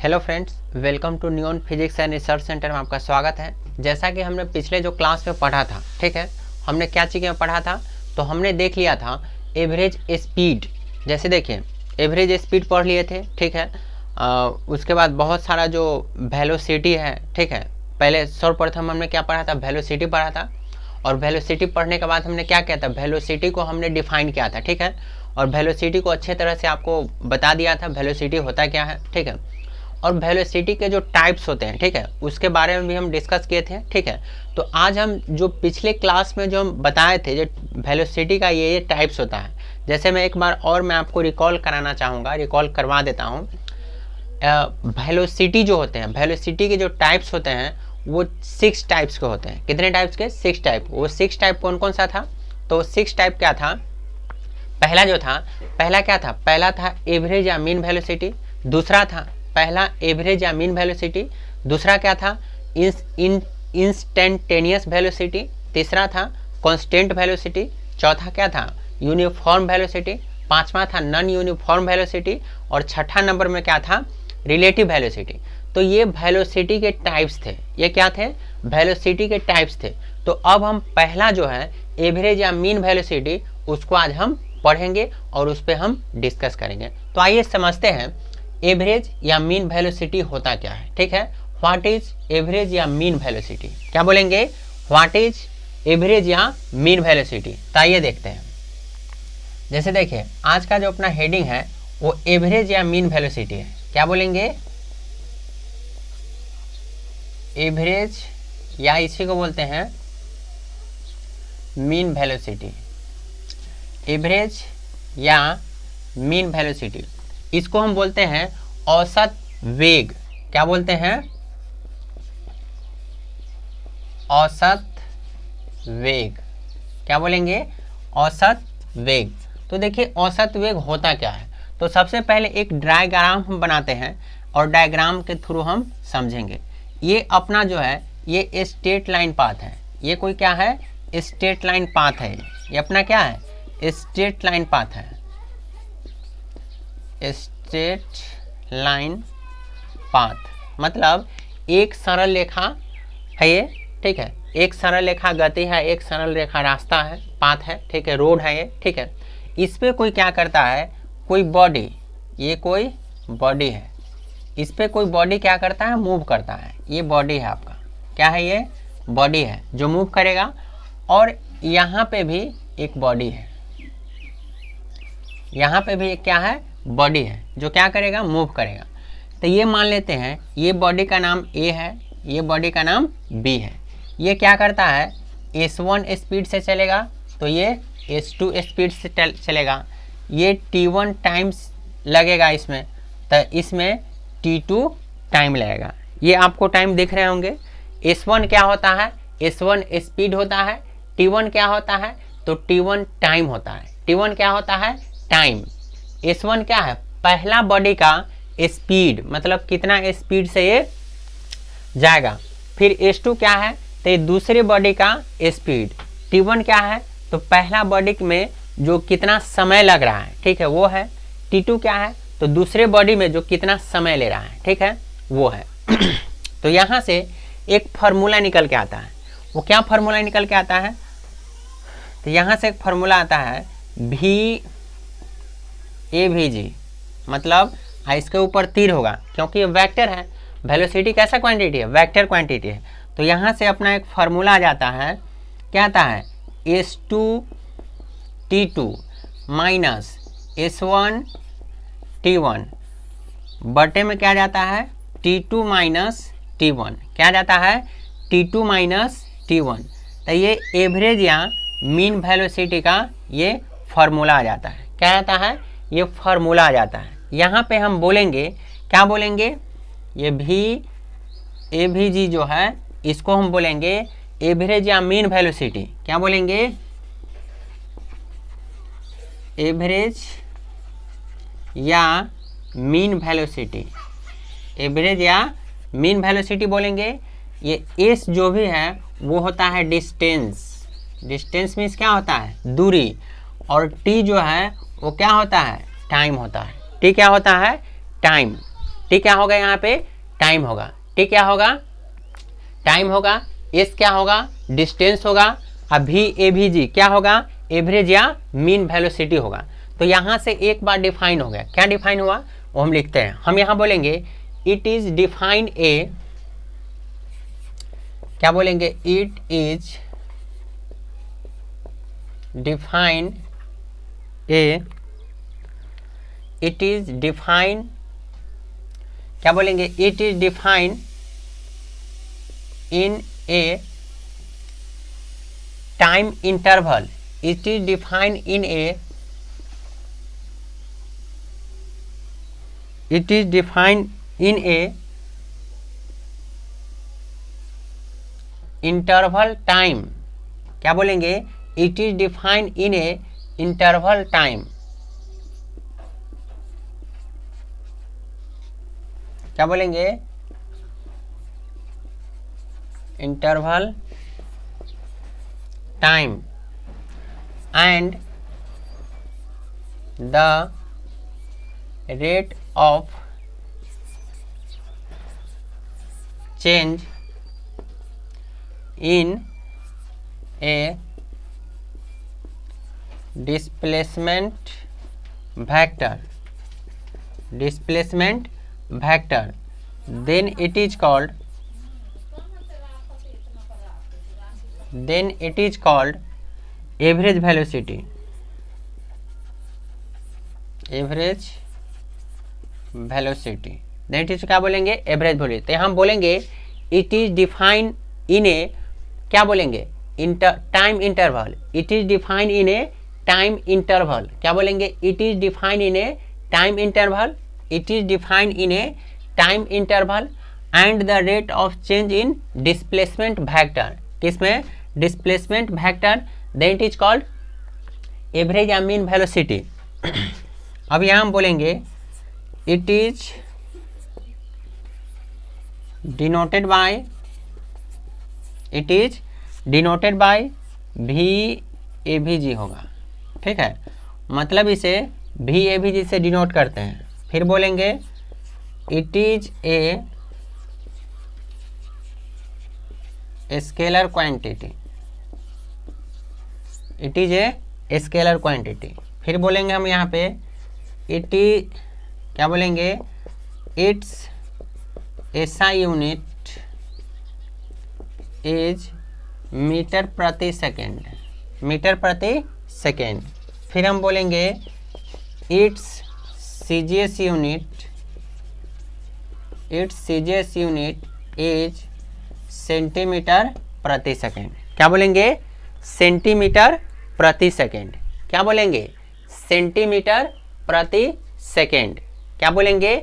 Hello friends, welcome to न्यून physics and research centre में आपका स्वागत है। जैसा कि हमने पिछले जो क्लास में पढ़ा था, ठीक है, हमने क्या चीज़ में पढ़ा था, तो हमने देख लिया था एवरेज स्पीड। जैसे देखिए एवरेज स्पीड पढ़ लिए थे, ठीक है। उसके बाद बहुत सारा जो वेलोसिटी है, ठीक है। पहले सर्वप्रथम हमने क्या पढ़ा था, वेलोसिटी पढ़ा था। और वेलोसिटी पढ़ने के बाद हमने क्या किया था, वेलोसिटी को हमने डिफाइन किया था, ठीक है। और वेलोसिटी को अच्छे तरह से आपको बता दिया था वेलोसिटी होता क्या है, ठीक है। और वेलोसिटी के जो टाइप्स होते हैं, ठीक है, उसके बारे में भी हम डिस्कस किए थे, ठीक है। तो आज हम जो पिछले क्लास में जो हम बताए थे, जो वेलोसिटी का ये टाइप्स होता है, जैसे मैं एक बार और मैं आपको रिकॉल कराना चाहूँगा, रिकॉल करवा देता हूँ। वेलोसिटी जो होते हैं, वेलोसिटी के जो टाइप्स होते हैं वो 6 टाइप्स के होते हैं। कितने टाइप्स के? 6 टाइप। वो 6 टाइप कौन कौन सा था? तो 6 टाइप क्या था? पहला जो था, पहला क्या था? पहला था एवरेज या मीन वेलोसिटी। दूसरा था पहला एवरेज या मीन वेलोसिटी। दूसरा क्या था? Instantaneous velocity. तीसरा था कांस्टेंट वेलोसिटी। चौथा क्या था? Uniform velocity. पांचवा था नॉन यूनिफॉर्म वेलोसिटी। और छठा नंबर में क्या था? Relative velocity. तो ये वेलोसिटी के टाइप्स थे। ये क्या थे? वेलोसिटी के टाइप्स थे। तो अब हम पहला जो है एवरेज या मीन वेलोसिटी, उसको आज हम पढ़ेंगे और उस पर हम डिस्कस करेंगे। तो आइए समझते हैं एवरेज या मीन वेलोसिटी होता क्या है, ठीक है। व्हाट इज एवरेज या मीन वेलोसिटी? क्या बोलेंगे? व्हाट इज एवरेज या मीन वेलोसिटी? तो आइए देखते हैं। जैसे देखिए आज का जो अपना हेडिंग है वो एवरेज या मीन वेलोसिटी है। क्या बोलेंगे? एवरेज या इसी को बोलते हैं मीन वेलोसिटी। एवरेज या मीन वेलोसिटी, इसको हम बोलते हैं औसत वेग। क्या बोलते हैं? औसत वेग। क्या बोलेंगे? औसत वेग। तो देखिए औसत वेग होता क्या है। तो सबसे पहले एक डायग्राम हम बनाते हैं और डायग्राम के थ्रू हम समझेंगे। ये अपना जो है ये स्ट्रेट लाइन पाथ है। ये कोई क्या है? स्ट्रेट लाइन पाथ है। ये अपना क्या है? स्ट्रेट लाइन पाथ है। स्ट्रेट लाइन पाथ मतलब एक सरल रेखा है ये, ठीक है। एक सरल रेखा गति है, एक सरल रेखा रास्ता है, पाथ है, ठीक है, रोड है ये, ठीक है। इस पे कोई क्या करता है? कोई बॉडी, ये कोई बॉडी है, इस पे कोई बॉडी क्या करता है? मूव करता है। ये बॉडी है आपका, क्या है? ये बॉडी है जो मूव करेगा। और यहाँ पे भी एक बॉडी है, यहाँ पे भी एक क्या है? बॉडी है जो क्या करेगा? मूव करेगा। तो ये मान लेते हैं ये बॉडी का नाम ए है, ये बॉडी का नाम बी है। ये क्या करता है? S1 स्पीड से चलेगा, तो ये S2 स्पीड से चलेगा। ये T1 टाइम्स लगेगा इसमें, तो इसमें T2 टाइम लगेगा। ये आपको टाइम दिख रहे होंगे। S1 क्या होता है? S1 स्पीड होता है। T1 क्या होता है? तो T1 टाइम होता है। T1 क्या होता है? टाइम। S1 क्या है? पहला बॉडी का स्पीड, मतलब कितना स्पीड से ये जाएगा। फिर S2 क्या है? तो ये दूसरे बॉडी का स्पीड। T1 क्या है? तो पहला बॉडी में जो कितना समय लग रहा है, ठीक है, वो है। T2 क्या है? तो दूसरे बॉडी में जो कितना समय ले रहा है, ठीक है, वो है। तो यहाँ से एक फार्मूला निकल के आता है। वो क्या फार्मूला निकल के आता है? तो यहाँ से एक फार्मूला आता है VAVG, मतलब इसके ऊपर तीर होगा क्योंकि ये वेक्टर है। वेलोसिटी कैसा क्वांटिटी है? वेक्टर क्वांटिटी है। तो यहाँ से अपना एक फार्मूला आ जाता है। क्या आता है? S2 T2 minus S1 T1 बटे में क्या जाता है? T2 minus T1। क्या जाता है? T2 minus T1। तो ये एवरेज या मीन वेलोसिटी का ये फार्मूला आ जाता है। क्या आता है? ये फार्मूला आ जाता है। यहाँ पे हम बोलेंगे, क्या बोलेंगे? ये VAVG जो है इसको हम बोलेंगे एवरेज या मीन वेलोसिटी। क्या बोलेंगे? एवरेज या मीन वेलोसिटी। एवरेज या मीन वेलोसिटी बोलेंगे। ये S जो भी है वो होता है डिस्टेंस। डिस्टेंस मीन्स क्या होता है? दूरी। और T जो है वो क्या होता है? टाइम होता है। T क्या होता है? टाइम। टी क्या होगा यहाँ पे, टाइम होगा, टी क्या होगा, टाइम होगा, एस क्या होगा, डिस्टेंस होगा, अब भी ए भी जी क्या होगा, एवरेज या मीन वेलोसिटी होगा। तो यहाँ से एक बार डिफाइन हो गया, क्या डिफाइन हुआ वो हम लिखते हैं। हम यहाँ बोलेंगे इट इज डिफाइन ए, क्या बोलेंगे, it is define a, it is define, क्या बोलेंगे, it is define in a time interval, it is define in A, it is define in A interval time, क्या बोलेंगे, it is define in A interval time, क्या बोलेंगे, interval time, and the rate of change in A displacement vector, displacement vector, then it is called, then it is called average velocity, average velocity, then it is क्या बोलेंगे, average velocity. तो हम बोलेंगे it is define in a, क्या बोलेंगे, time interval, it is define in a time interval, क्या बोलेंगे, it is define in a time interval, it is define in a time interval and the rate of change in displacement vector, किसमें, displacement vector, then it is called average या mean velocity. अब यहाँ हम बोलेंगे it is denoted by, it is denoted by V A भी जी होगा, ठीक है, मतलब इसे वी ए भी जी से डिनोट करते हैं। फिर बोलेंगे it is a scalar quantity, it is a scalar quantity. फिर बोलेंगे हम यहाँ पे इट इज, क्या बोलेंगे, it's SI unit is metre प्रति सेकेंड, मीटर प्रति सेकेंड। फिर हम बोलेंगे it's CGS unit, it's CGS unit is centimetre प्रति सेकेंड, क्या बोलेंगे, सेंटीमीटर प्रति सेकेंड, क्या बोलेंगे, सेंटीमीटर प्रति सेकेंड, क्या बोलेंगे,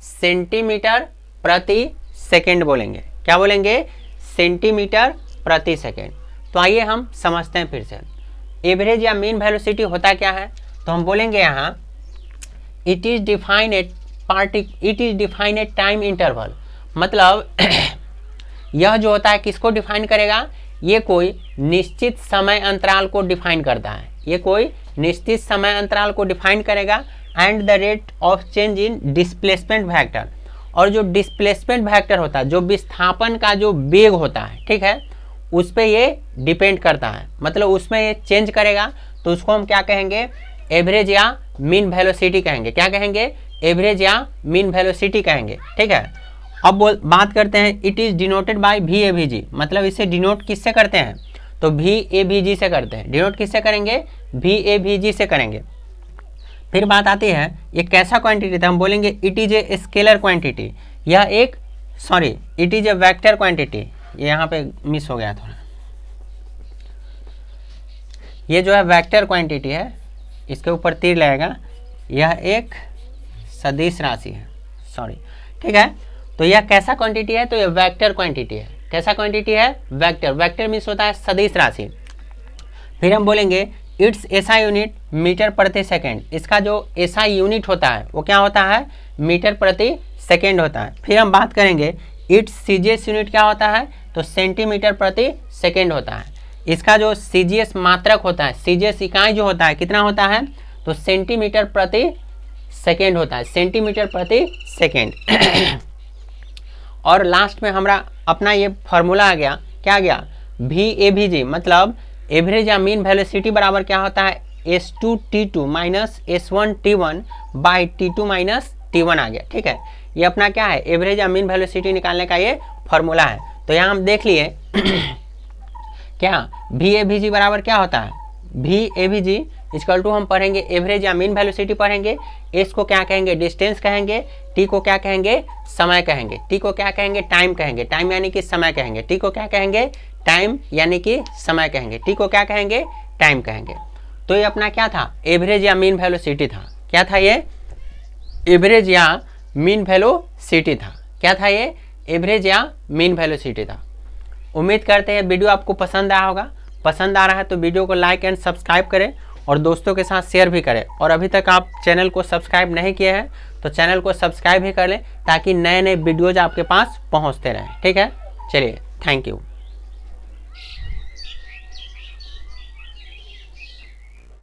सेंटीमीटर प्रति सेकेंड बोलेंगे, क्या बोलेंगे, सेंटीमीटर प्रति सेकेंड। तो आइए हम समझते हैं फिर से एवरेज या मीन वेलोसिटी होता क्या है। तो हम बोलेंगे यहाँ it is define at it is define at time interval, मतलब यह जो होता है किसको डिफाइन करेगा, ये कोई निश्चित समय अंतराल को डिफाइन करता है, ये कोई निश्चित समय अंतराल को डिफाइन करेगा and the rate of change in displacement vector, और जो डिस्प्लेसमेंट वेक्टर होता है, जो विस्थापन का जो वेग होता है, ठीक है, उस पर ये डिपेंड करता है, मतलब उसमें ये चेंज करेगा, तो उसको हम क्या कहेंगे, एवरेज या मीन वेलोसिटी कहेंगे, क्या कहेंगे, एवरेज या मीन वेलोसिटी कहेंगे, ठीक है। अब बात करते हैं it is denoted by V A V जी, मतलब इसे डिनोट किससे करते हैं, तो वी ए वी जी से करते हैं, डिनोट किससे करेंगे, वी ए वी जी से करेंगे। फिर बात आती है ये कैसा क्वांटिटी था, हम बोलेंगे it is a scalar quantity, यह एक sorry it is A vector quantity, ये यहाँ पे मिस हो गया थोड़ा, ये जो है वेक्टर क्वांटिटी है, इसके ऊपर तीर लगेगा, यह एक सदिश राशि है, सॉरी, ठीक है। तो यह कैसा क्वांटिटी है, तो यह वेक्टर क्वांटिटी है, कैसा क्वांटिटी है, वेक्टर, वेक्टर मीन्स होता है सदिश राशि। फिर हम बोलेंगे इट्स एसआई यूनिट मीटर प्रति सेकेंड, इसका जो एसआई यूनिट होता है वो क्या होता है, मीटर प्रति सेकेंड होता है। फिर हम बात करेंगे इट्स सीजीएस यूनिट क्या होता है, तो सेंटीमीटर प्रति सेकेंड होता है, इसका जो सीजीएस मात्रक होता है, सीजीएस इकाई जो होता है कितना होता है, तो सेंटीमीटर प्रति सेकेंड होता है, सेंटीमीटर प्रति सेकेंड। और लास्ट में हमारा अपना ये फॉर्मूला आ गया, क्या आ गया, VAVG, मतलब एवरेज या मीन वेलोसिटी बराबर क्या होता है, S2T2 minus S1T1 by T2 minus T1 आ गया। ठीक है, ये अपना क्या है, एवरेज या मीन वेलोसिटी निकालने का ये फॉर्मूला है। तो यहाँ हम देख लिए क्या VAVG बराबर क्या होता है, VAVG इक्वल टू हम पढ़ेंगे एवरेज या मीन वेलोसिटी पढ़ेंगे, एस को क्या कहेंगे, डिस्टेंस कहेंगे, टी को क्या कहेंगे, समय कहेंगे, टी को क्या कहेंगे, टाइम कहेंगे, टाइम यानी कि समय कहेंगे, टी को क्या कहेंगे, टाइम यानी कि समय कहेंगे, टी को क्या कहेंगे, टाइम कहेंगे। तो ये अपना क्या था, एवरेज या मीन वेलोसिटी था। क्या था ये, एवरेज या मीन वेलोसिटी था। क्या था ये, एवरेज या मीन वेलोसिटी था। उम्मीद करते हैं वीडियो आपको पसंद आया होगा। पसंद आ रहा है तो वीडियो को लाइक एंड सब्सक्राइब करें और दोस्तों के साथ शेयर भी करें। और अभी तक आप चैनल को सब्सक्राइब नहीं किए हैं तो चैनल को सब्सक्राइब भी कर लें ताकि नए नए वीडियोज आपके पास पहुंचते रहें। ठीक है, चलिए, थैंक यू।